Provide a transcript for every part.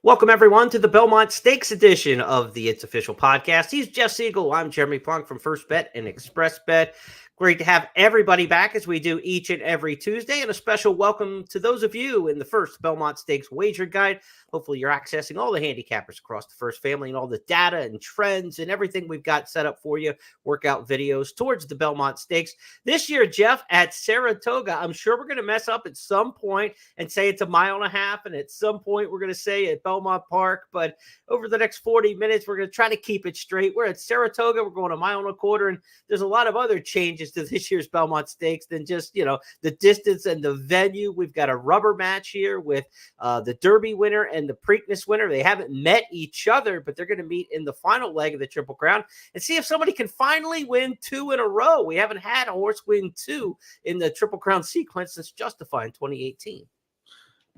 Welcome, everyone, to the Belmont Stakes edition of the It's Official podcast. He's Jeff Siegel. I'm Jeremy Plonk from First Bet and Express Bet. Great to have everybody back as we do each and every Tuesday. And a special welcome to those of you in the first Belmont Stakes wager guide. Hopefully you're accessing all the handicappers across the first family and all the data and trends and everything we've got set up for you, workout videos towards the Belmont Stakes. This year, Jeff, at Saratoga, I'm sure we're going to mess up at some point and say it's a mile and a half. And at some point we're going to say at Belmont Park. But over the next 40 minutes, we're going to try to keep it straight. We're at Saratoga. We're going a mile and a quarter. And there's a lot of other changes to this year's Belmont Stakes than just, the distance and the venue. We've got a rubber match here with the Derby winner and the Preakness winner. They haven't met each other, but they're going to meet in the final leg of the Triple Crown and see if somebody can finally win two in a row. We haven't had a horse win two in the Triple Crown sequence since Justify in 2018.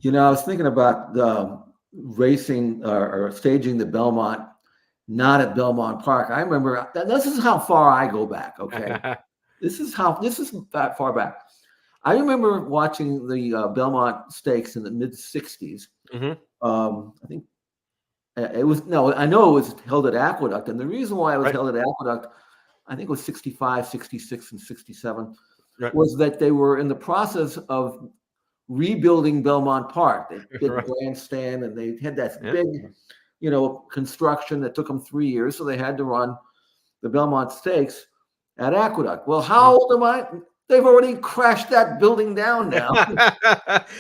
I was thinking about racing or staging the Belmont, not at Belmont Park. I remember this is how far I go back. Okay. This is that far back. I remember watching the Belmont Stakes in the mid 60s. Mm-hmm. I think I know it was held at Aqueduct. And the reason why it was held at Aqueduct, I think it was 65, 66, and 67, was that they were in the process of rebuilding Belmont Park. They did a grandstand and they had that big, construction that took them 3 years. So they had to run the Belmont Stakes at Aqueduct. Well, how old am I? They've already crashed that building down now.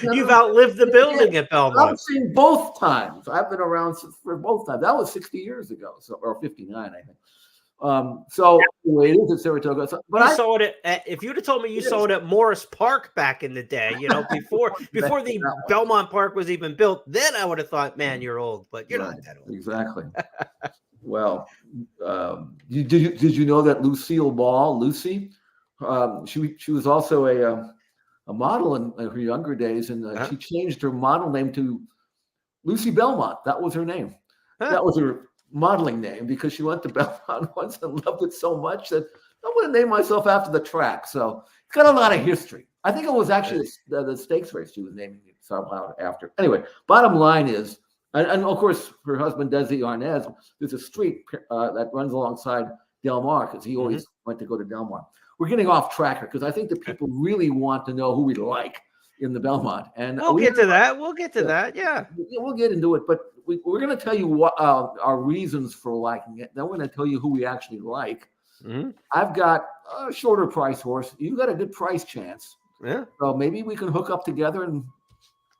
You've outlived the building at Belmont. I've seen both times. I've been around for both times. That was 60 years ago, or 59, I think. So anyway, it is at Saratoga. But I saw it if you'd have told me you saw it at Morris Park back in the day, before the Belmont Park was even built, then I would have thought, man, you're old, but you're not that old. Exactly. Well, did you know that Lucille Ball, Lucy, she was also a model in her younger days, and she changed her model name to Lucy Belmont. That was her name. That was her modeling name because she went to Belmont once and loved it so much that I'm going to name myself after the track. So it's got a lot of history. I think it was actually the stakes race she was naming itself after. Anyway, bottom line is, and of course, her husband, Desi Arnaz, there's a street that runs alongside Del Mar because he always went to go to Del Mar. We're getting off track because I think that people really want to know who we like in the Belmont. And we'll get to that. We'll get to that. Yeah. We'll get into it. But we're going to tell you what our reasons for liking it. Then we're going to tell you who we actually like. Mm-hmm. I've got a shorter price horse. You've got a good price chance. Yeah. So maybe we can hook up together and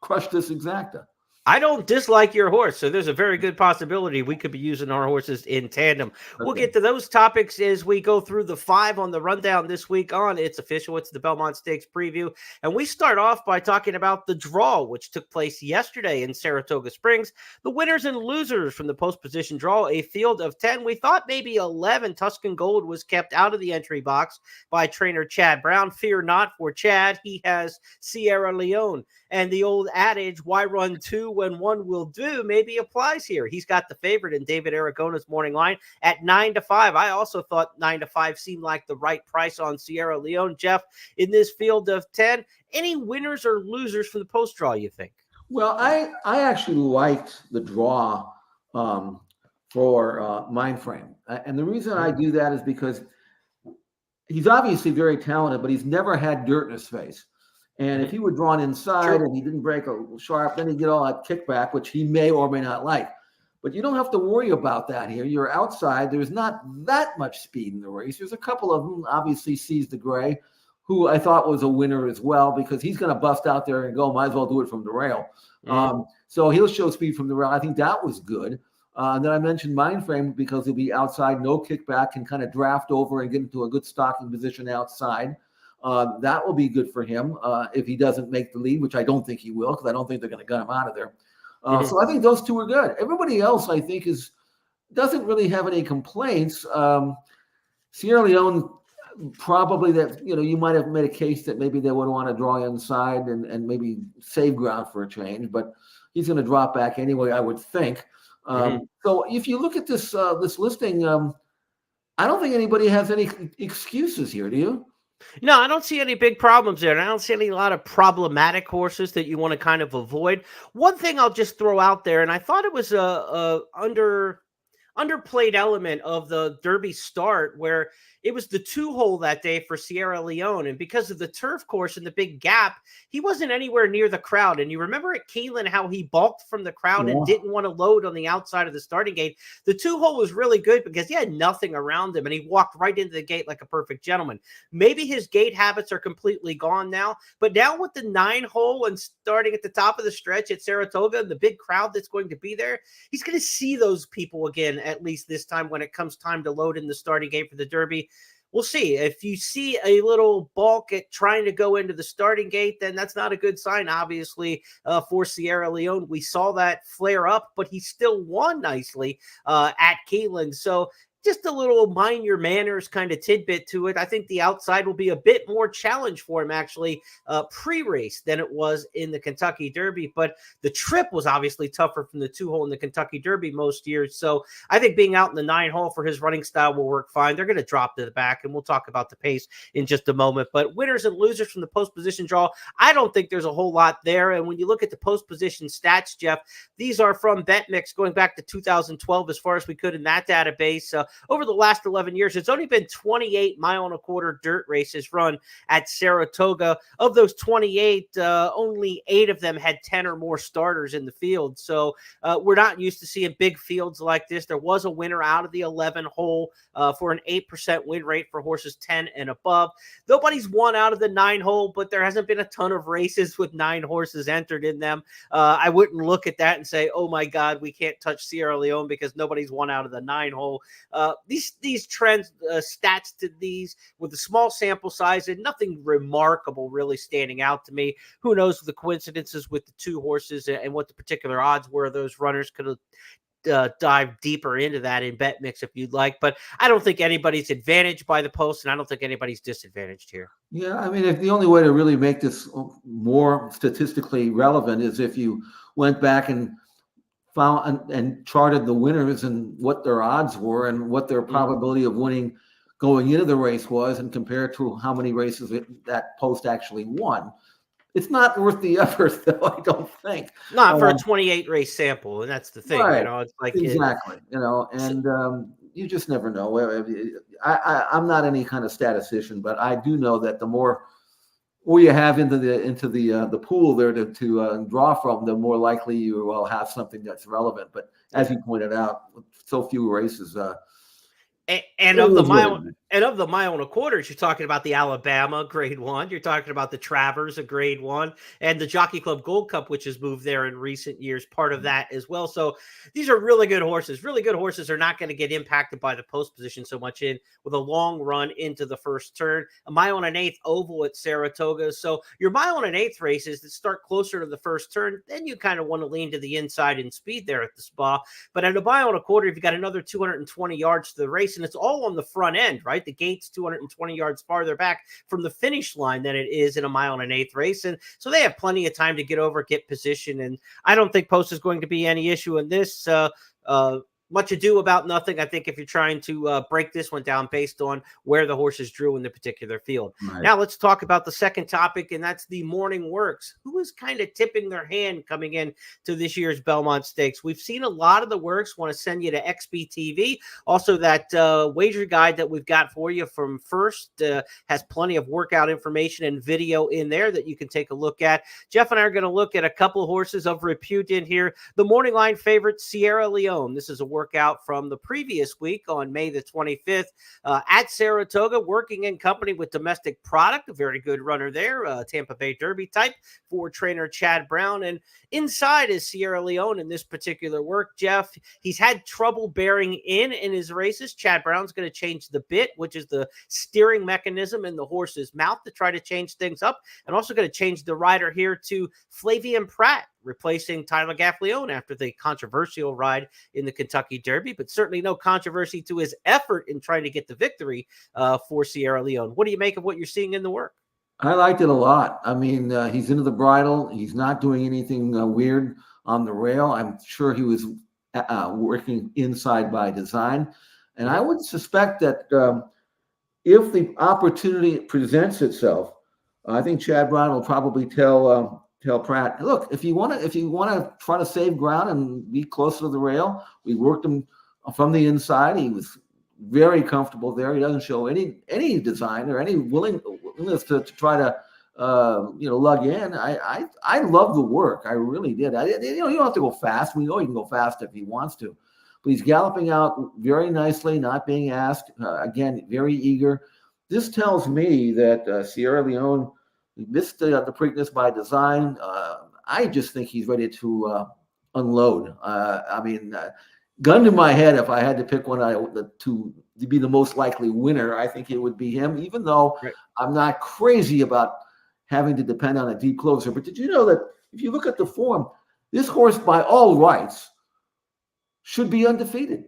crush this exacta. I don't dislike your horse, so there's a very good possibility we could be using our horses in tandem. Okay. We'll get to those topics as we go through the 5 on the rundown this week on It's Official. It's the Belmont Stakes preview. And we start off by talking about the draw, which took place yesterday in Saratoga Springs. The winners and losers from the post-position draw, a field of 10. We thought maybe 11. Tuscan Gold was kept out of the entry box by trainer Chad Brown. Fear not for Chad. He has Sierra Leone. And the old adage, why run two when one will do, maybe applies here. He's got the favorite in David Aragona's morning line at 9-5. I also thought 9-5 seemed like the right price on Sierra Leone. Jeff, in this field of 10, any winners or losers from the post draw, you think? Well, I actually liked the draw for Mindframe. And the reason I do that is because he's obviously very talented, but he's never had dirt in his face. And if he were drawn inside and he didn't break a sharp, then he'd get all that kickback, which he may or may not like. But you don't have to worry about that here. You're outside. There's not that much speed in the race. There's a couple of them, obviously Seize the Gray, who I thought was a winner as well because he's going to bust out there and go, might as well do it from the rail. So he'll show speed from the rail. I think that was good. And then I mentioned Mindframe because he'll be outside, no kickback, can kind of draft over and get into a good stocking position outside. That will be good for him if he doesn't make the lead, which I don't think he will because I don't think they're going to gun him out of there. So I think those two are good. Everybody else, I think, doesn't really have any complaints. Sierra Leone, probably that, you might have made a case that maybe they would want to draw inside and maybe save ground for a change, but he's going to drop back anyway, I would think. So if you look at this listing, I don't think anybody has any excuses here, do you? No, I don't see any big problems there. And I don't see a lot of problematic horses that you want to kind of avoid. One thing I'll just throw out there, and I thought it was a underplayed element of the Derby start where it was the 2-hole that day for Sierra Leone. And because of the turf course and the big gap, he wasn't anywhere near the crowd. And you remember at Keeneland how he balked from the crowd and didn't want to load on the outside of the starting gate. The 2-hole was really good because he had nothing around him and he walked right into the gate like a perfect gentleman. Maybe his gate habits are completely gone now, but now with the 9-hole and starting at the top of the stretch at Saratoga and the big crowd that's going to be there, he's going to see those people again, at least this time when it comes time to load in the starting gate for the Derby. We'll see. If you see a little balk at trying to go into the starting gate, then that's not a good sign, obviously, for Sierra Leone. We saw that flare up, but he still won nicely at Keeneland. So just a little mind your manners kind of tidbit to it. I think the outside will be a bit more challenge for him actually pre-race than it was in the Kentucky Derby. But the trip was obviously tougher from the 2-hole in the Kentucky Derby most years. So I think being out in the 9-hole for his running style will work fine. They're going to drop to the back, and we'll talk about the pace in just a moment. But winners and losers from the post position draw, I don't think there's a whole lot there. And when you look at the post position stats, Jeff, these are from BetMix going back to 2012 as far as we could in that database. Over the last 11 years, it's only been 28 mile-and-a-quarter dirt races run at Saratoga. Of those 28, only 8 of them had 10 or more starters in the field. So we're not used to seeing big fields like this. There was a winner out of the 11-hole for an 8% win rate for horses 10 and above. Nobody's won out of the 9-hole, but there hasn't been a ton of races with 9 horses entered in them. I wouldn't look at that and say, oh my God, we can't touch Sierra Leone because nobody's won out of the 9-hole. These trends, stats to these with a small sample size and nothing remarkable really standing out to me. Who knows the coincidences with the 2 horses and what the particular odds were. Those runners could have dive deeper into that in BetMix if you'd like, but I don't think anybody's advantaged by the post, and I don't think anybody's disadvantaged here. Yeah, I mean, if the only way to really make this more statistically relevant is if you went back and found and charted the winners and what their odds were and what their probability of winning going into the race was, and compared to how many races that post actually won. It's not worth the effort, though, I don't think. Not for a 28 race sample, and that's the thing. Right. You know, it's like exactly. And you just never know. I'm not any kind of statistician, but I do know that the more you have into the pool there to draw from, the more likely you will have something that's relevant. But as you pointed out, so few races. And of the mile-and-a-quarters, you're talking about the Alabama Grade 1. You're talking about the Travers, a Grade 1, and the Jockey Club Gold Cup, which has moved there in recent years, part of that as well. So these are really good horses. Really good horses are not going to get impacted by the post position so much with a long run into the first turn. A 1.125 oval at Saratoga. So your 1.125 races that start closer to the first turn, then you kind of want to lean to the inside in speed there at the Spa. But at a 1.25, you've got another 220 yards to the race, and it's all on the front end, right? The gate's 220 yards farther back from the finish line than it is in a 1.125 race. And so they have plenty of time to get over, get position. And I don't think post is going to be any issue in this. Much ado about nothing. I think if you're trying to break this one down based on where the horses drew in the particular field. Right. Now let's talk about the second topic, and that's the morning works. Who is kind of tipping their hand coming in to this year's Belmont Stakes? We've seen a lot of the works want to send you to XBTV. Also, that wager guide that we've got for you from First has plenty of workout information and video in there that you can take a look at. Jeff and I are going to look at a couple of horses of repute in here. The morning line favorite, Sierra Leone. This is a workout from the previous week on May the 25th at Saratoga, working in company with Domestic Product, a very good runner there, Tampa Bay Derby type for trainer Chad Brown. And inside is Sierra Leone in this particular work, Jeff. He's had trouble bearing in his races. Chad Brown's going to change the bit, which is the steering mechanism in the horse's mouth, to try to change things up, and also going to change the rider here to Flavian Pratt, replacing Tyler Gaffleone after the controversial ride in the Kentucky Derby, but certainly no controversy to his effort in trying to get the victory for Sierra Leone. What do you make of what you're seeing in the work? I liked it a lot. I mean, he's into the bridle. He's not doing anything weird on the rail. I'm sure he was working inside by design. And I would suspect that if the opportunity presents itself, I think Chad Brown will probably tell Pratt, look, if you want to try to save ground and be closer to the rail, we worked him from the inside. He was very comfortable there. He doesn't show any design or any willingness to try to lug in. I love the work. I really did. You don't have to go fast. We know he can go fast if he wants to, but he's galloping out very nicely, not being asked. Again, very eager. This tells me that Sierra Leone missed the Preakness by design. I just think he's ready to unload. Gun to my head, if I had to pick one to be the most likely winner, I think it would be him, even though I'm not crazy about having to depend on a deep closer. But did you know that if you look at the form, this horse, by all rights, should be undefeated?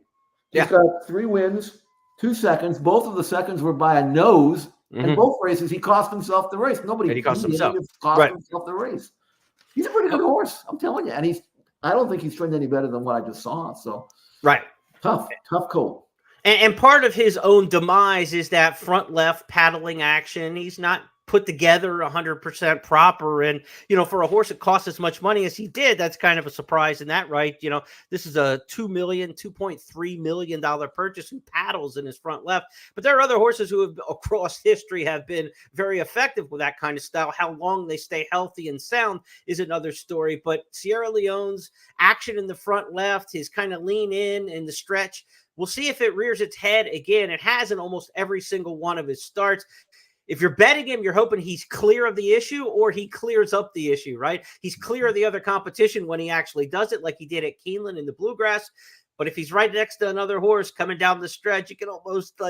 He's got 3 wins, 2 seconds. Both of the seconds were by a nose. And both races, he cost himself the race. He cost himself the race. He's a pretty good horse, I'm telling you. And I don't think he's trained any better than what I just saw. So tough colt. And part of his own demise is that front left paddling action. He's not put together 100% proper. And, for a horse that costs as much money as he did, that's kind of a surprise in that, right? This is a $2.3 million purchase who paddles in his front left. But there are other horses who have across history have been very effective with that kind of style. How long they stay healthy and sound is another story. But Sierra Leone's action in the front left, his kind of lean in the stretch, we'll see if it rears its head again. It has in almost every single one of his starts. If you're betting him, you're hoping he's clear of the issue or he clears up the issue, right? He's clear of the other competition when he actually does it, like he did at Keeneland in the Bluegrass. But if he's right next to another horse coming down the stretch, you can almost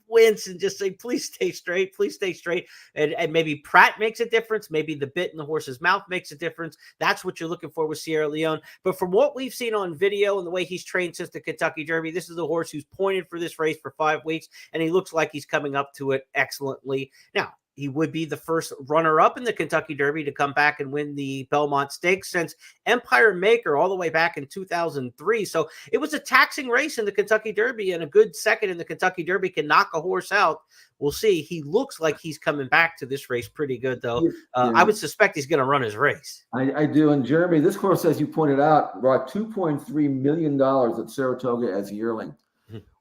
wince and just say, please stay straight, please stay straight. And maybe Pratt makes a difference. Maybe the bit in the horse's mouth makes a difference. That's what you're looking for with Sierra Leone. But from what we've seen on video and the way he's trained since the Kentucky Derby, this is a horse who's pointed for this race for 5 weeks, and he looks like he's coming up to it excellently. Now, he would be the first runner-up in the Kentucky Derby to come back and win the Belmont Stakes since Empire Maker all the way back in 2003. So it was a taxing race in the Kentucky Derby, and a good second in the Kentucky Derby can knock a horse out. We'll see. He looks like he's coming back to this race pretty good, though. I would suspect he's going to run his race. I do. And Jeremy, this horse, as you pointed out, brought $2.3 million at Saratoga as yearling.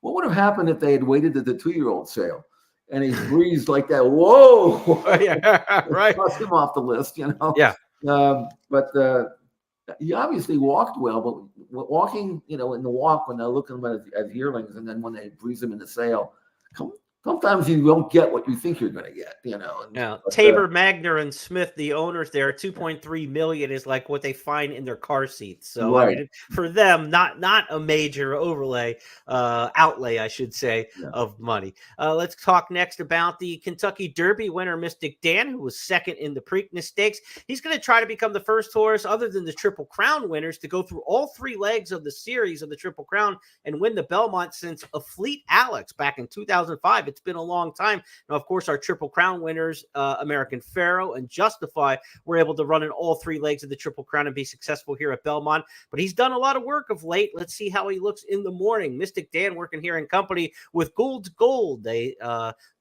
What would have happened if they had waited at the 2-year-old sale? And he breathes like that. Whoa! Right. Toss him off the list, Yeah. But he obviously walked well. But walking, in the walk when they're looking at him as yearlings, and then when they breeze him in the sale, sometimes you don't get what you think you're going to get. Yeah. Tabor, Magner, and Smith, the owners there, $2.3 million is like what they find in their car seats. So for them, not a major outlay, I should say, of money. Let's talk next about the Kentucky Derby winner, Mystic Dan, who was second in the Preakness Stakes. He's going to try to become the first horse, other than the Triple Crown winners, to go through all 3 legs of the series of the Triple Crown and win the Belmont since a Fleet Alex back in 2005. It's been a long time. Now, of course, our Triple Crown winners, American Pharaoh and Justify, were able to run in all 3 legs of the Triple Crown and be successful here at Belmont. But he's done a lot of work of late. Let's see how he looks in the morning. Mystic Dan working here in company with Gould's Gold. They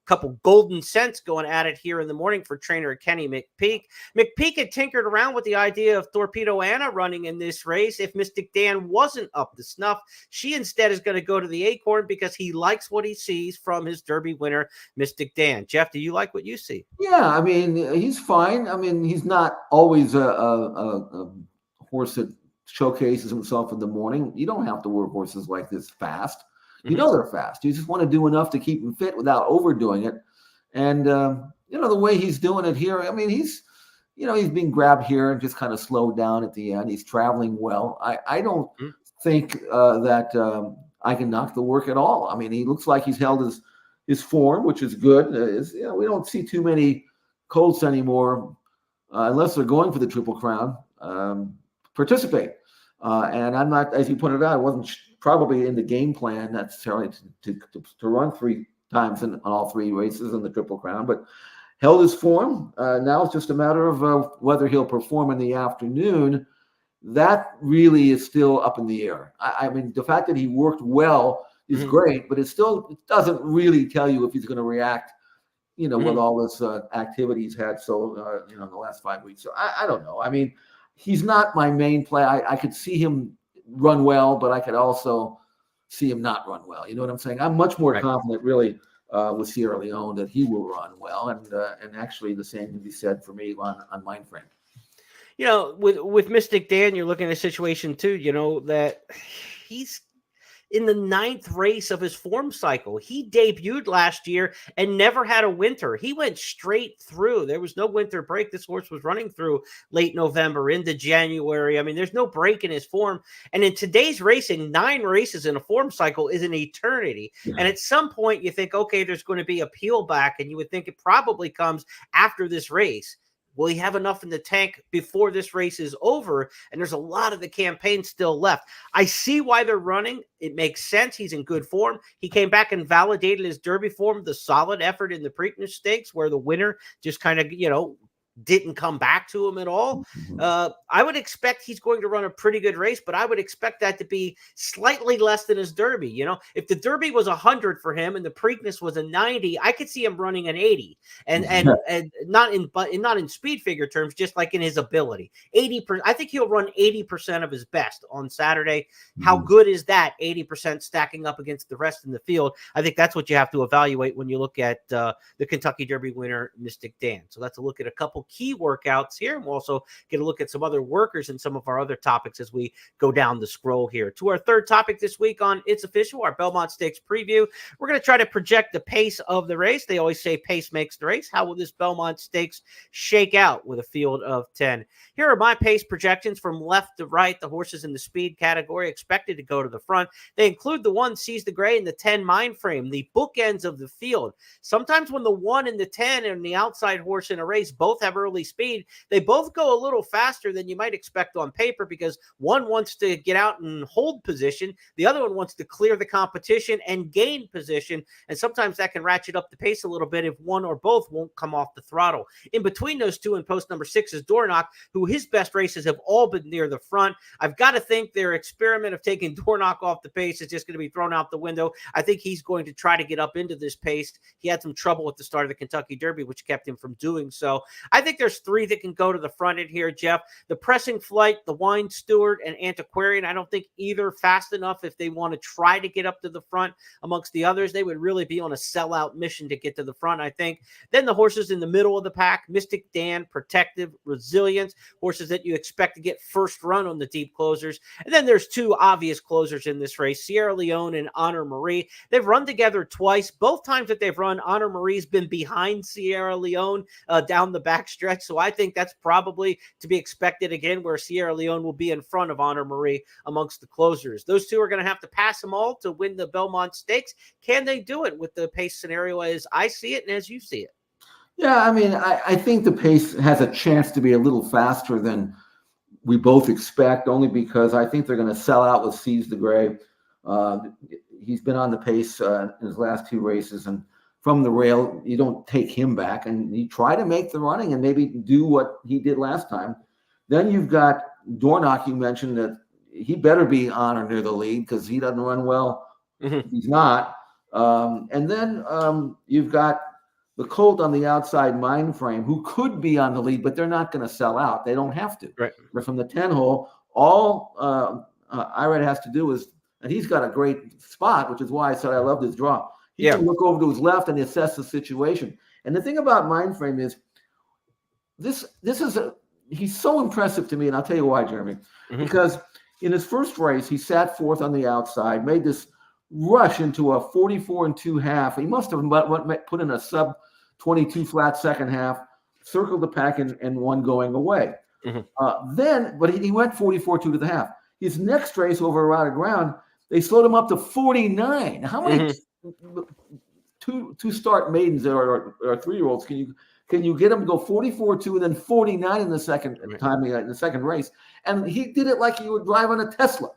couple golden cents going at it here in the morning for trainer Kenny McPeak. McPeak had tinkered around with the idea of Torpedo Anna running in this race if Mystic Dan wasn't up to snuff. She instead is going to go to the Acorn because he likes what he sees from his Derby winner, Mystic Dan. Jeff, do you like what you see? Yeah, he's fine. He's not always a horse that showcases himself in the morning. You don't have to work horses like this fast. They're fast. You just want to do enough to keep him fit without overdoing it. And, the way he's doing it here, he's being grabbed here and just kind of slowed down at the end. He's traveling well. I don't think that I can knock the work at all. He looks like he's held his form, which is good. We don't see too many colts anymore, unless they're going for the Triple Crown, participate. And I'm not, as you pointed out, I wasn't probably in the game plan necessarily to run 3 times on all 3 races in the Triple Crown, but held his form. Now it's just a matter of whether he'll perform in the afternoon. That really is still up in the air. The fact that he worked well is great, but it doesn't really tell you if he's going to react, with all this activity he's had. So, in the last 5 weeks. So I don't know. I mean, he's not my main play. I could see him run well, but I could also see him not run well. You know what I'm saying? I'm much more confident, really, with Sierra Leone that he will run well, and actually the same can be said for me on Mindframe. With Mystic Dan, you're looking at a situation too. That he's in the 9th race of his form cycle. He debuted last year and never had a winter. He went straight through. There was no winter break. This horse was running through late November into January. I mean, there's no break in his form. And in today's racing, 9 races in a form cycle is an eternity. Yeah. And at some point you think, okay, there's going to be a peel back, and you would think it probably comes after this race. Will he have enough in the tank before this race is over? And there's a lot of the campaign still left. I see why they're running. It makes sense. He's in good form. He came back and validated his Derby form, the solid effort in the Preakness Stakes, where the winner just kind of, didn't come back to him at all. I would expect he's going to run a pretty good race, but I would expect that to be slightly less than his Derby. If the Derby was 100 for him and the Preakness was a 90, I could see him running an 80, and not in speed figure terms, just like in his ability. 80%. I think he'll run 80% of his best on Saturday. How good is that? 80% stacking up against the rest in the field. I think that's what you have to evaluate when you look at the Kentucky Derby winner, Mystic Dan. So that's a look at a couple key workouts here, and we'll also get a look at some other workers and some of our other topics as we go down the scroll here. To our third topic this week on It's Official, our Belmont Stakes preview. We're going to try to project the pace of the race. They always say pace makes the race. How will this Belmont Stakes shake out with a field of 10? Here are my pace projections from left to right. The horses in the speed category expected to go to the front. They include the 1 Seize the Gray and the 10 Mindframe, the bookends of the field. Sometimes when the 1 and the 10 and the outside horse in a race both have early speed, they both go a little faster than you might expect on paper, because one wants to get out and hold position, the other one wants to clear the competition and gain position, and sometimes that can ratchet up the pace a little bit if one or both won't come off the throttle. In between those two in post number 6 is Dornoch, who his best races have all been near the front. I've got to think their experiment of taking Dornoch off the pace is just going to be thrown out the window. I think he's going to try to get up into this pace. He had some trouble at the start of the Kentucky Derby, which kept him from doing so. I think there's 3 that can go to the front in here, Jeff. The Pressing Flight, the Wine Steward, and Antiquarian. I don't think either fast enough if they want to try to get up to the front amongst the others. They would really be on a sellout mission to get to the front, I think. Then the horses in the middle of the pack, Mystic Dan, Protective, Resilience, horses that you expect to get first run on the deep closers. And then there's 2 obvious closers in this race, Sierra Leone and Honor Marie. They've run together twice. Both times that they've run, Honor Marie's been behind Sierra Leone down the backstretch. So I think that's probably to be expected again, where Sierra Leone will be in front of Honor Marie amongst the closers. Those 2 are going to have to pass them all to win the Belmont Stakes. Can they do it with the pace scenario as I see it and as you see it? Yeah, I mean, I think the pace has a chance to be a little faster than we both expect, only because I think they're going to sell out with Seize the Gray. He's been on the pace in his last 2 races, and from the rail, you don't take him back, and you try to make the running and maybe do what he did last time. Then you've got Dornoch. You mentioned that he better be on or near the lead, because he doesn't run well. He's not. And then you've got the Colt on the outside, Mindframe, who could be on the lead, but they're not going to sell out. They don't have to. Right. But from the 10 hole, all Irad has to do is, and he's got a great spot, which is why I said I loved his draw. He can look over to his left and assess the situation. And the thing about Mindframe is, he's so impressive to me, and I'll tell you why, Jeremy. Because in his first race, he sat 4th on the outside, made this rush into a 44 and 2.5. He must have put in a sub 22 flat second half, circled the pack and won going away. But he went 44 2 to the half. His next race over a rotted ground, they slowed him up to 49. How many two start maidens or 3-year-olds can you get him to go 44 2 and then 49 in the second time in the second race? And he did it like he would drive on a Tesla.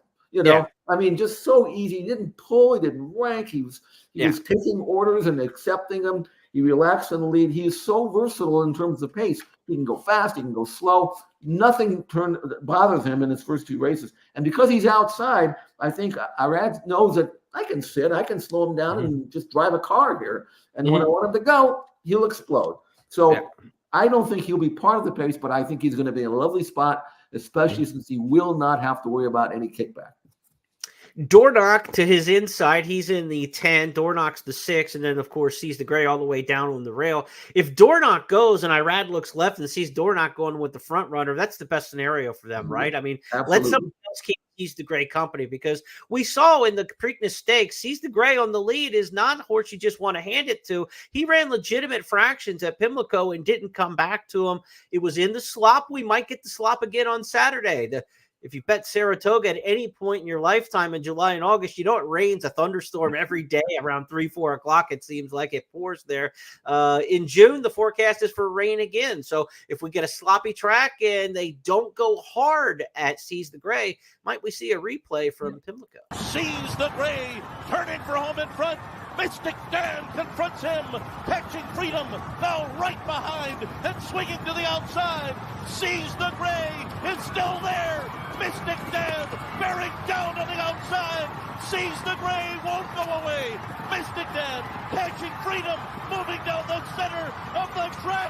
I mean, just so easy. He didn't pull. He didn't rank. He was taking orders and accepting them. He relaxed on the lead. He is so versatile in terms of pace. He can go fast. He can go slow. Nothing bothers him in his first 2 races. And because he's outside, I think Irad knows that I can sit. I can slow him down and just drive a car here. And when I want him to go, he'll explode. So I don't think he'll be part of the pace, but I think he's going to be in a lovely spot, especially since he will not have to worry about any kickback. Dornoch to his inside, he's in the 10, Dornoch's the 6, and then, of course, sees the gray all the way down on the rail. If Dornoch goes and Irad looks left and sees Dornoch going with the front runner, that's the best scenario for them, right? I mean, let someone else keep Seize the Gray company, because we saw in the Preakness Stakes, Seize the Gray on the lead is not a horse you just want to hand it to. He ran legitimate fractions at Pimlico and didn't come back to him. It was in the slop. We might get the slop again on Saturday. If you bet Saratoga at any point in your lifetime in July and August, you know it rains a thunderstorm every day around 3, 4 o'clock. It seems like it pours there. In June, the forecast is for rain again. So if we get a sloppy track and they don't go hard at Seize the Gray, might we see a replay from Pimlico? Seize the Gray, turning for home in front. Mystic Dan confronts him, catching Freedom, now right behind and swinging to the outside. Seize the Gray is still there. Mystic Dan bearing down on the outside. Seize the Gray won't go away. Mystic Dan catching Freedom, moving down the center of the track.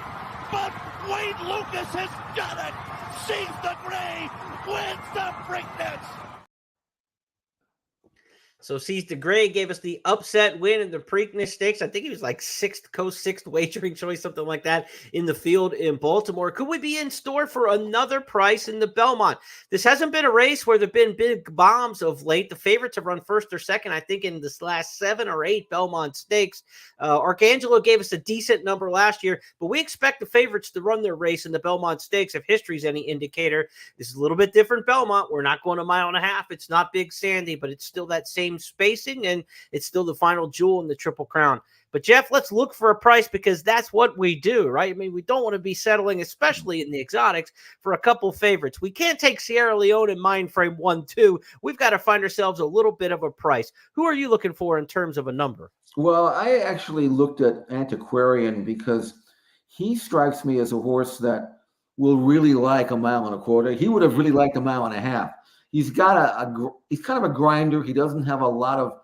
But Wade Lucas has got it. Seize the Gray wins the Preakness. So Seize the Gray gave us the upset win in the Preakness Stakes. I think he was like sixth wagering choice, something like that, in the field in Baltimore. Could we be in store for another price in the Belmont? This hasn't been a race where there have been big bombs of late. The favorites have run first or second, I think, in this last 7 or 8 Belmont Stakes. Arcangelo gave us a decent number last year, but we expect the favorites to run their race in the Belmont Stakes. If history's any indicator, this is a little bit different Belmont. We're not going a mile and a half. It's not Big Sandy, but it's still that same spacing, and it's still the final jewel in the Triple Crown. But Jeff, let's look for a price, because that's what we do, right? I mean, we don't want to be settling, especially in the exotics, for a couple favorites. We can't take Sierra Leone in mind frame 1-2. We've got to find ourselves a little bit of a price. Who are you looking for in terms of a number? Well, I actually looked at Antiquarian because he strikes me as a horse that will really like 1.25 miles. He would have really liked 1.5 miles. He's got he's kind of a grinder. He doesn't have a lot of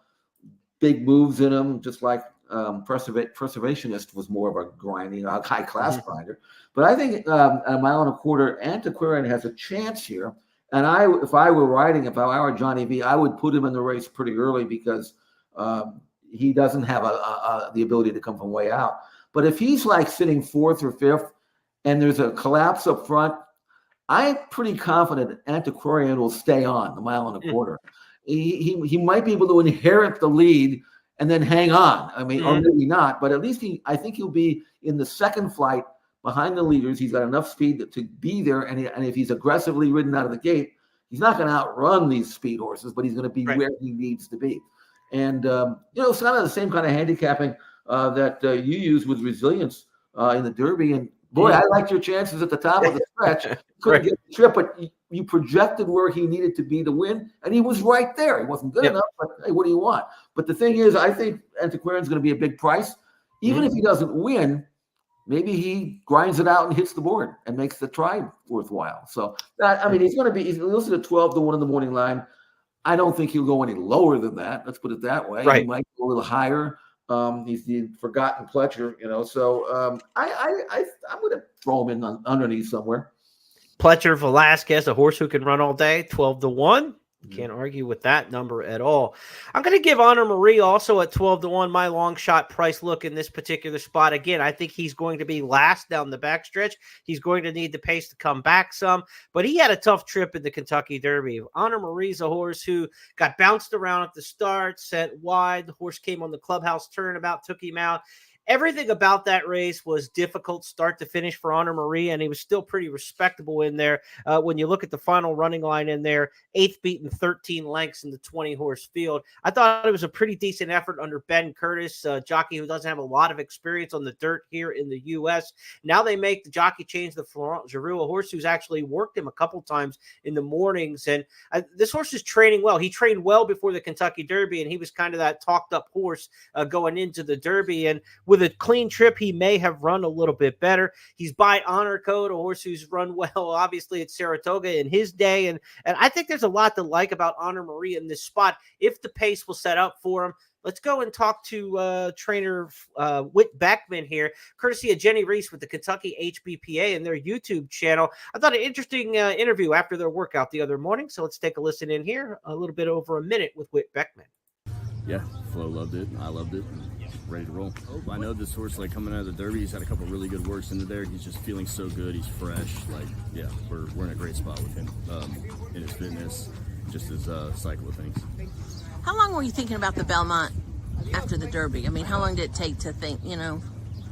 big moves in him, just like Preservationist was more of a grinding, a high class grinder. But I think 1.25 miles, Antiquarian has a chance here. And if I were Johnny V, I would put him in the race pretty early, because he doesn't have the ability to come from way out. But if he's like sitting 4th or 5th and there's a collapse up front, I'm pretty confident Antiquarian will stay on 1.25 miles. He might be able to inherit the lead and then hang on. I mean, or maybe not, but at least I think he'll be in the second flight behind the leaders. He's got enough speed to be there, and if he's aggressively ridden out of the gate, he's not going to outrun these speed horses, but he's going to be where he needs to be. And it's kind of the same kind of handicapping that you use with Resilience in the Derby. And boy, I liked your chances at the top of the stretch. Couldn't get the trip, but you projected where he needed to be to win, and he was right there. He wasn't good enough, but hey, what do you want? But the thing is, I think Antiquarian's going to be a big price. Even if he doesn't win, maybe he grinds it out and hits the board and makes the try worthwhile. So, he's listed at 12-1 in the morning line. I don't think he'll go any lower than that. Let's put it that way. He might go a little higher. He's the forgotten Pletcher, So I'm going to throw him in underneath somewhere. Pletcher Velasquez, a horse who can run all day, 12-1. Can't argue with that number at all. I'm going to give Honor Marie also at 12-1, my long shot price look in this particular spot. Again, I think he's going to be last down the backstretch. He's going to need the pace to come back some, but he had a tough trip in the Kentucky Derby. Honor Marie's a horse who got bounced around at the start, sent wide. The horse came on the clubhouse turnabout, took him out. Everything about that race was difficult start to finish for Honor Marie, and he was still pretty respectable in there. When you look at the final running line in there, 8th beaten 13 lengths in the 20-horse field. I thought it was a pretty decent effort under Ben Curtis, jockey who doesn't have a lot of experience on the dirt here in the U.S. Now they make the jockey change the Florent Giroux, a horse who's actually worked him a couple times in the mornings. And this horse is training well. He trained well before the Kentucky Derby, and he was kind of that talked-up horse going into the Derby. And with a clean trip, he may have run a little bit better. He's by Honor Code, a horse who's run well, obviously, at Saratoga in his day. And I think there's a lot to like about Honor Marie in this spot if the pace will set up for him. Let's go and talk to trainer Whit Beckman here, courtesy of Jenny Reese with the Kentucky HBPA and their YouTube channel. I thought an interesting interview after their workout the other morning. So let's take a listen in here, a little bit over a minute with Whit Beckman. Yeah, Flo loved it. I loved it. Ready to roll. I know this horse, like coming out of the Derby, he's had a couple really good works into there. He's just feeling so good. He's fresh. Like, yeah, we're in a great spot with him in his fitness, just his cycle of things. How long were you thinking about the Belmont after the Derby? I mean, how long did it take to think, or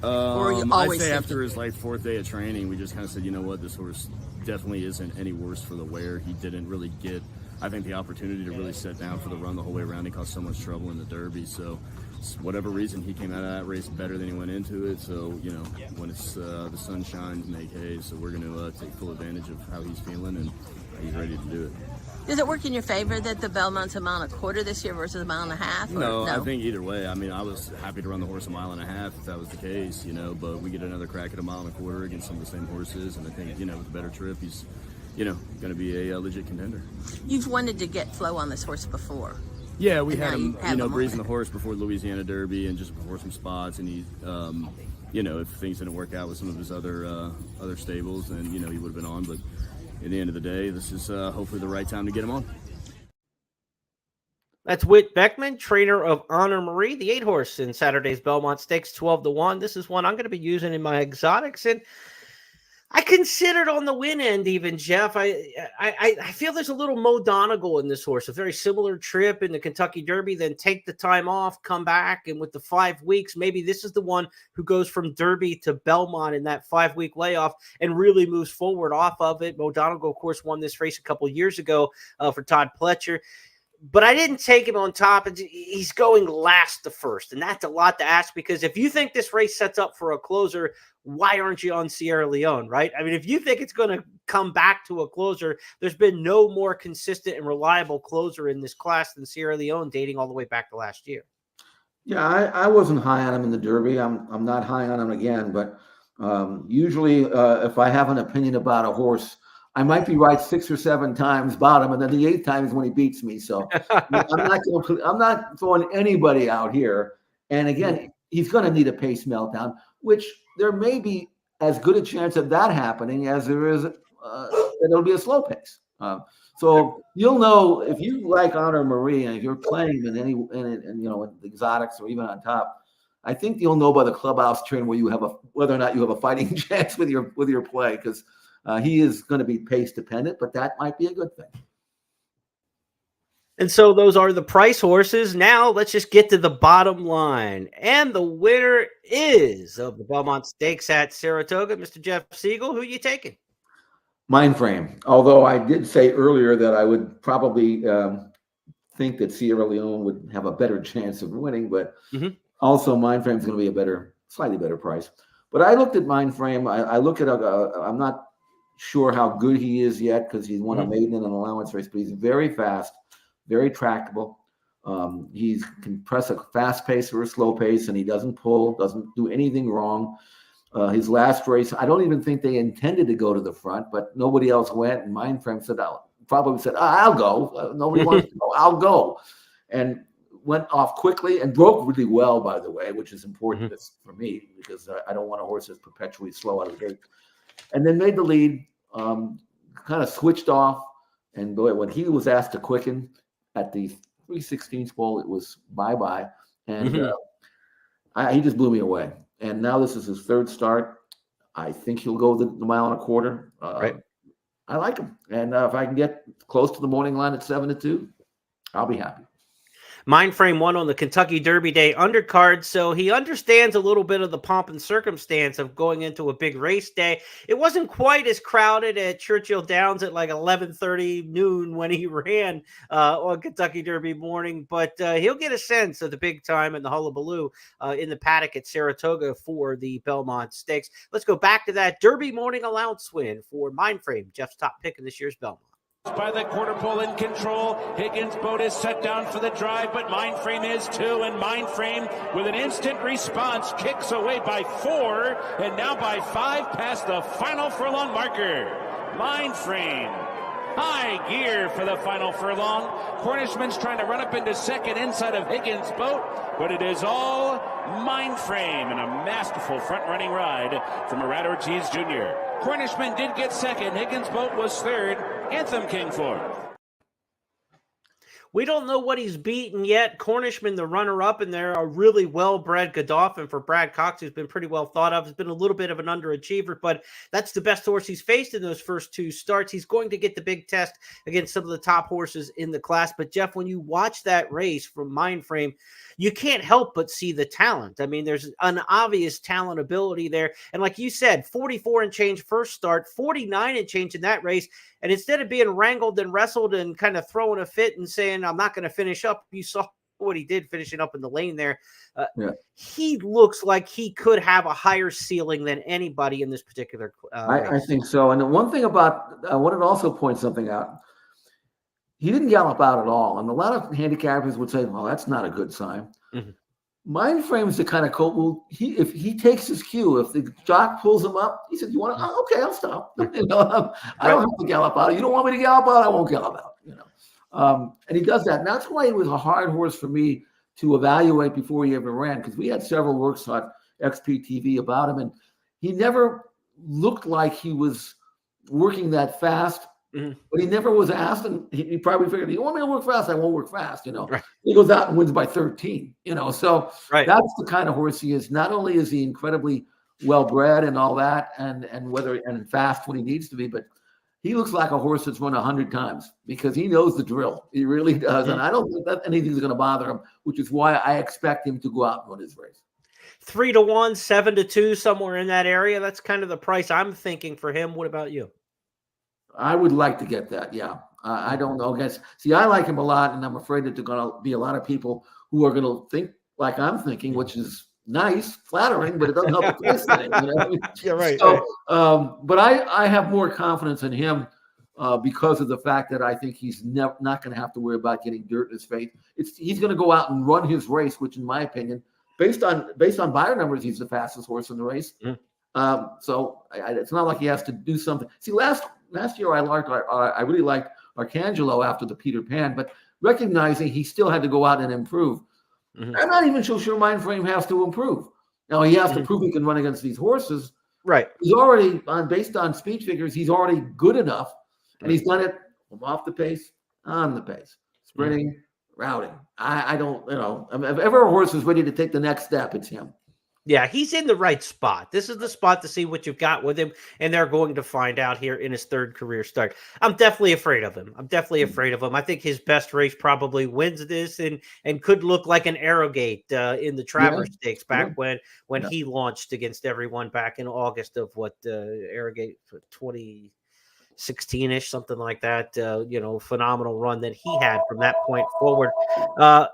were you always I'd say thinking? after his like 4th day of training, we just kind of said, you know what, this horse definitely isn't any worse for the wear. He didn't really get, I think, the opportunity to really set down for the run the whole way around. He caused so much trouble in the Derby. So, whatever reason, he came out of that race better than he went into it. So, when it's the sun shines, make hay. So we're going to take full advantage of how he's feeling, and he's ready to do it. Does it work in your favor that the Belmont's a mile and a quarter this year versus a mile and a half? No, I think either way. I mean, I was happy to run the horse a mile and a half if that was the case, but we get another crack at a mile and a quarter against some of the same horses. And I think, with a better trip, he's, going to be a legit contender. You've wanted to get Flo on this horse before. Yeah, we And had now him, you have him breezing on the horse before the Louisiana Derby and just before some spots. And he, if things didn't work out with some of his other stables, then, he would have been on. But at the end of the day, this is hopefully the right time to get him on. That's Whit Beckman, trainer of Honor Marie, the 8-horse in Saturday's Belmont Stakes, 12-1. This is one I'm going to be using in my exotics, and I considered on the win end even, Jeff. I feel there's a little Mo Donegal in this horse, a very similar trip in the Kentucky Derby, then take the time off, come back, and with the 5 weeks, maybe this is the one who goes from Derby to Belmont in that 5-week layoff and really moves forward off of it. Mo Donegal, of course, won this race a couple of years ago for Todd Pletcher. But I didn't take him on top. He's going last to first, and that's a lot to ask because if you think this race sets up for a closer, why aren't you on Sierra Leone, right? I mean, if you think it's going to come back to a closer, there's been no more consistent and reliable closer in this class than Sierra Leone, dating all the way back to last year. Yeah, I wasn't high on him in the Derby. I'm not high on him again, but usually if I have an opinion about a horse, I might be right 6 or 7 times about him, and then the 8th time is when he beats me. So I'm not throwing anybody out here. And again, he's going to need a pace meltdown, which there may be as good a chance of that happening as there is that it'll be a slow pace. So you'll know if you like Honor Marie and if you're playing in any in the exotics or even on top. I think you'll know by the clubhouse train whether or not you have a fighting chance with your play because. He is going to be pace dependent, but that might be a good thing. And so those are the price horses. Now let's just get to the bottom line. And the winner is of the Belmont Stakes at Saratoga, Mr. Jeff Siegel. Who are you taking? Mindframe. Although I did say earlier that I would probably think that Sierra Leone would have a better chance of winning, but also Mindframe is going to be a slightly better price. But I looked at Mindframe. I look at I'm not sure how good he is yet because he's won a maiden and an allowance race, but he's very fast, very tractable. He can press a fast pace or a slow pace, and he doesn't pull, doesn't do anything wrong. His last race, I don't even think they intended to go to the front, but nobody else went, and Mindframe probably said, I'll go. Nobody wants to go. I'll go. And went off quickly and broke really well, by the way, which is important for me because I don't want a horse that's perpetually slow out of the gate. And then made the lead, kind of switched off. And boy, when he was asked to quicken at the 3/16 pole, it was bye-bye. And he just blew me away. And now this is his 3rd start. I think he'll go the mile and a quarter. Right. I like him. And if I can get close to the morning line at 7-2, I'll be happy. Mindframe won on the Kentucky Derby Day undercard, so he understands a little bit of the pomp and circumstance of going into a big race day. It wasn't quite as crowded at Churchill Downs at like 11:30 noon when he ran on Kentucky Derby morning, but he'll get a sense of the big time and the hullabaloo in the paddock at Saratoga for the Belmont Stakes. Let's go back to that Derby morning allowance win for Mindframe, Jeff's top pick in this year's Belmont. By the quarter pole in control. Higgins' boat is set down for the drive, but Mindframe is too, and Mindframe with an instant response kicks away by 4 and now by 5 past the final furlong marker. Mindframe, high gear for the final furlong. Cornishman's trying to run up into second inside of Higgins' boat, but it is all Mindframe and a masterful front-running ride from Murad Ortiz Jr. Cornishman did get second. Higgins' boat was third. Anthem King fourth. We don't know what he's beaten yet. Cornishman, the runner-up, and they're a really well-bred Godolphin for Brad Cox, who's been pretty well thought of. He's been a little bit of an underachiever, but that's the best horse he's faced in those first 2 starts. He's going to get the big test against some of the top horses in the class. But, Jeff, when you watch that race from Mindframe, you can't help but see the talent. I mean, there's an obvious talent ability there. And like you said, 44 and change first start, 49 and change in that race. And instead of being wrangled and wrestled and kind of throwing a fit and saying, I'm not going to finish up, you saw what he did finishing up in the lane there. He looks like he could have a higher ceiling than anybody in this particular race. I think so. And the one thing about, I wanted to also point something out. He didn't gallop out at all. And a lot of handicappers would say, well, that's not a good sign. Mm-hmm. Mindframe's the kind of coach, well, if he takes his cue, if the jock pulls him up, he said, you want to, oh, okay, I'll stop. I don't have to gallop out. You don't want me to gallop out? I won't gallop out. And he does that. And that's why it was a hard horse for me to evaluate before he ever ran, because we had several works on XPTV about him, and he never looked like he was working that fast. Mm-hmm. But he never was asked, and he probably figured, you want me to work fast? I won't work fast, Right. He goes out and wins by 13, So that's the kind of horse he is. Not only is he incredibly well-bred and all that, and fast when he needs to be, but he looks like a horse that's run 100 times because he knows the drill. He really does. Mm-hmm. And I don't think that anything's going to bother him, which is why I expect him to go out and win his race. 3-1, 7-2, somewhere in that area. That's kind of the price I'm thinking for him. What about you? I would like to get that. Yeah. I don't know. See, I like him a lot, and I'm afraid that there are going to be a lot of people who are going to think like I'm thinking, which is nice, flattering, but it doesn't help the taste of it. Yeah, right. So, but I have more confidence in him because of the fact that I think he's not going to have to worry about getting dirt in his face. He's going to go out and run his race, which, in my opinion, based on buyer numbers, he's the fastest horse in the race. Mm. So it's not like he has to do something. See, last year I really liked Arcangelo after the Peter Pan, but recognizing he still had to go out and improve. Mm-hmm. I'm not even so sure Mindframe has to improve. Now he has to prove he can run against these horses. Right. He's already based on speed figures, he's already good enough, and he's done it off the pace, on the pace, sprinting, routing. I don't, if ever a horse is ready to take the next step, it's him. Yeah, he's in the right spot. This is the spot to see what you've got with him, and they're going to find out here in his third career start. I'm definitely afraid of him. I think his best race probably wins this and could look like an Arrogate in the Travers Stakes back when he launched against everyone back in August of Arrogate 2016-ish, something like that. Phenomenal run that he had from that point forward. I'm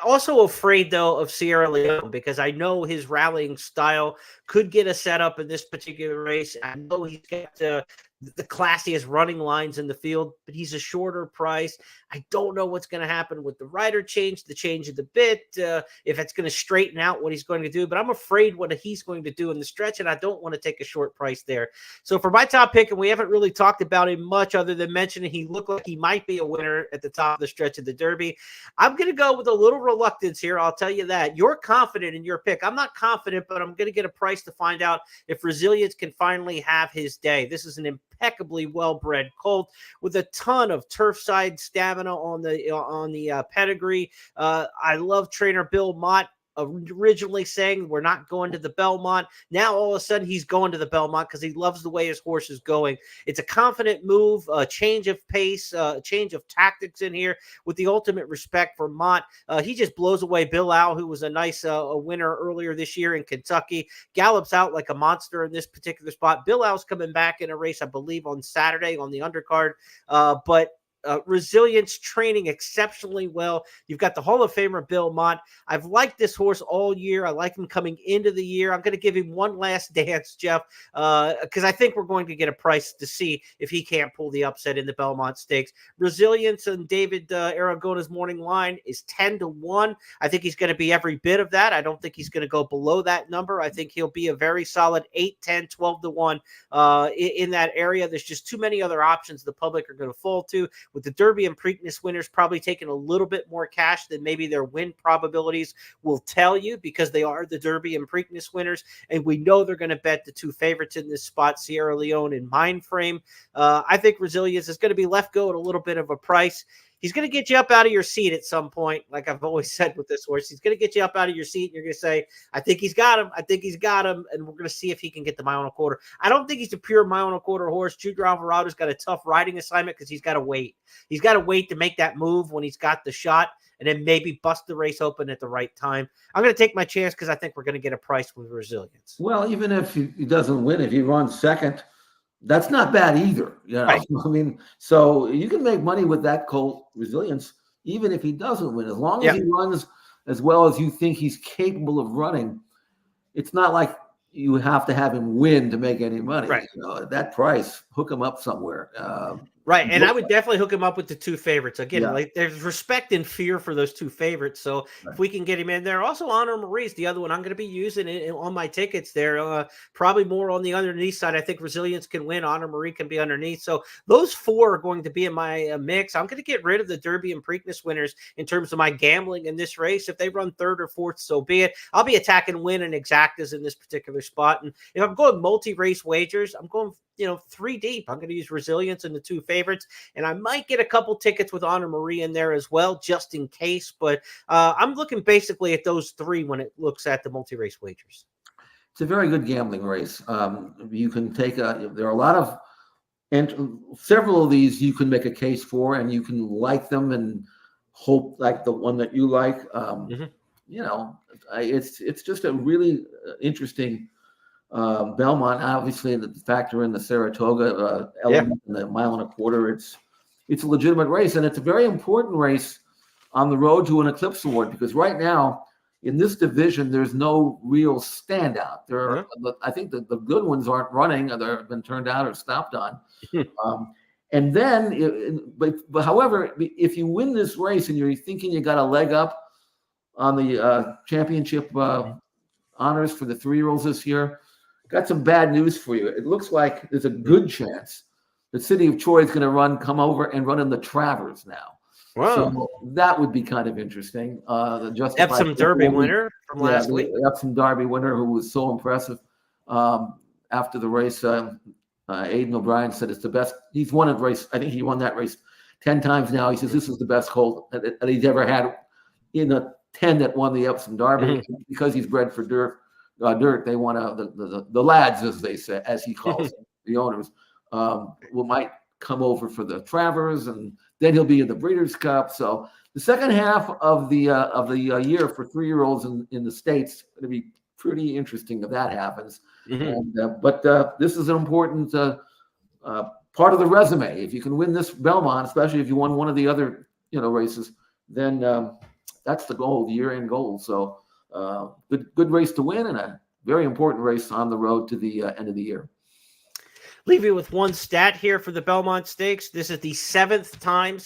also afraid, though, of Sierra Leone because I know his rallying style could get a setup in this particular race. I know he's got the classiest running lines in the field, but he's a shorter price. I don't know what's going to happen with the rider change, the change of the bit, if it's going to straighten out what he's going to do. But I'm afraid what he's going to do in the stretch, and I don't want to take a short price there. So for my top pick, and we haven't really talked about him much other than mentioning he looked like he might be a winner at the top of the stretch of the Derby. I'm going to go with a little reluctance here. I'll tell you that. You're confident in your pick. I'm not confident, but I'm going to get a price to find out if Resilience can finally have his day. This is an impeccably well-bred colt with a ton of turf-side stamina on the pedigree. I love trainer Bill Mott originally saying we're not going to the Belmont. Now all of a sudden he's going to the Belmont because he loves the way his horse is going. It's a confident move, a change of pace, a change of tactics in here with the ultimate respect for Mott. He just blows away Bill Al, who was a nice a winner earlier this year in Kentucky. Gallops out like a monster in this particular spot. Bill Al's coming back in a race, I believe, on Saturday on the undercard. But Resilience training exceptionally well. You've got the Hall of Famer Belmont. I've liked this horse all year. I like him coming into the year. I'm going to give him one last dance, Jeff, because I think we're going to get a price to see if he can't pull the upset in the Belmont Stakes. Resilience and David Aragona's morning line is 10-1. I think he's going to be every bit of that. I don't think he's going to go below that number. I think he'll be a very solid 8, 10, 12-1 in that area. There's just too many other options the public are going to fall to, with the Derby and Preakness winners probably taking a little bit more cash than maybe their win probabilities will tell you, because they are the Derby and Preakness winners, and we know they're going to bet the two favorites in this spot, Sierra Leone and Mindframe. I think Resilience is going to be left go at a little bit of a price. He's going to get you up out of your seat at some point, like I've always said with this horse. He's going to get you up out of your seat, and you're going to say, I think he's got him. I think he's got him, and we're going to see if he can get the mile and a quarter. I don't think he's a pure mile and a quarter horse. Junior Alvarado's got a tough riding assignment because he's got to wait. He's got to wait to make that move when he's got the shot, and then maybe bust the race open at the right time. I'm going to take my chance because I think we're going to get a price with Resilience. Well, even if he doesn't win, if he runs second, that's not bad either. You know? Right. I mean, so you can make money with that colt Resilience, even if he doesn't win. As long as he runs as well as you think he's capable of running, it's not like you have to have him win to make any money. Right. You know, at that price, hook him up somewhere. Right, and I would definitely hook him up with the two favorites. Again, Yeah. like there's respect and fear for those two favorites. So if we can get him in there. Also, Honor Marie's the other one I'm going to be using it on my tickets there. Probably more on the underneath side. I think Resilience can win. Honor Marie can be underneath. So those four are going to be in my mix. I'm going to get rid of the Derby and Preakness winners in terms of my gambling in this race. If they run third or fourth, so be it. I'll be attacking win and exactas in this particular spot. And if I'm going multi-race wagers, I'm going 3 deep. I'm going to use Resilience and the two favorites, and I might get a couple tickets with Honor Marie in there as well, just in case. But I'm looking basically at those three when it looks at the multi-race wagers. It's a very good gambling race. You can take there are a lot of, and several of these you can make a case for, and you can like them and hope like the one that you like. It's just a really interesting. Belmont, obviously, the factor in the Saratoga element in the mile and a quarter. It's a legitimate race, and it's a very important race on the road to an Eclipse Award, because right now in this division there's no real standout. There are, I think the good ones aren't running; they've been turned out or stopped on. And then, but however, if you win this race and you're thinking you got a leg up on the championship honors for the 3-year-olds this year, got some bad news for you. It looks like there's a good chance the City of Troy is going to come over and run in the Travers now. Wow. So that would be kind of interesting. The Epsom Derby winner from last week. The Epsom Derby winner who was so impressive after the race. Aidan O'Brien said it's the best. He's won a race. I think he won that race 10 times now. He says this is the best colt that he's ever had in the 10 that won the Epsom Derby, because he's bred for dirt. They want the lads, as they say, as he calls them, the owners, might come over for the Travers, and then he'll be in the Breeders' Cup. So the second half of the year for 3-year-olds in the States going to be pretty interesting if that happens. But this is an important part of the resume. If you can win this Belmont, especially if you won one of the other races, then that's the goal, the year-end goal. So. Good race to win, and a very important race on the road to the end of the year. Leave you with one stat here for the Belmont Stakes. This is the 7th time,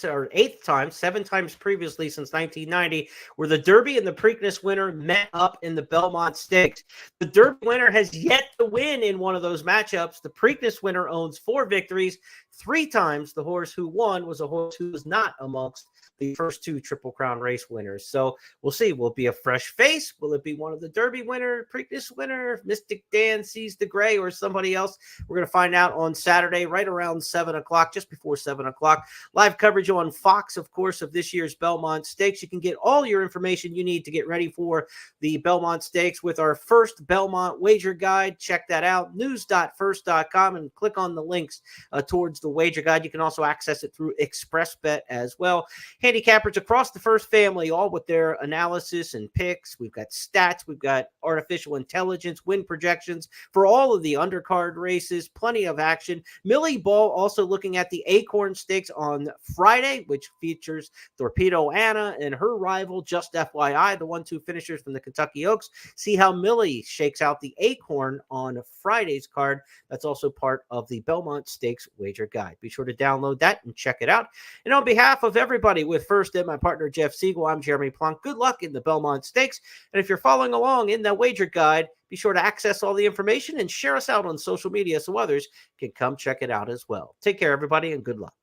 7 times previously since 1990, where the Derby and the Preakness winner met up in the Belmont Stakes. The Derby winner has yet to win in one of those matchups. The Preakness winner owns 4 victories. 3 times the horse who won was a horse who was not amongst the first 2 Triple Crown race winners. So we'll see. Will it be a fresh face? Will it be one of the Derby winner, Preakness winner, Mystic Dan sees the gray, or somebody else? We're going to find out on Saturday, right around 7 o'clock, just before 7 o'clock. Live coverage on Fox, of course, of this year's Belmont Stakes. You can get all your information you need to get ready for the Belmont Stakes with our first Belmont wager guide. Check that out, news.first.com, and click on the links towards the Wager Guide. You can also access it through ExpressBet as well. Handicappers across the First family, all with their analysis and picks. We've got stats. We've got artificial intelligence, win projections for all of the undercard races. Plenty of action. Millie Ball also looking at the Acorn Stakes on Friday, which features Torpedo Anna and her rival, Just FYI, the 1-2 finishers from the Kentucky Oaks. See how Millie shakes out the Acorn on Friday's card. That's also part of the Belmont Stakes Wager Guide. Be sure to download that and check it out. And on behalf of everybody with First and my partner Jeff Siegel, I'm Jeremy Plonk. Good luck in the Belmont Stakes. And if you're following along in the Wager Guide, be sure to access all the information and share us out on social media so others can come check it out as well. Take care, everybody, and good luck.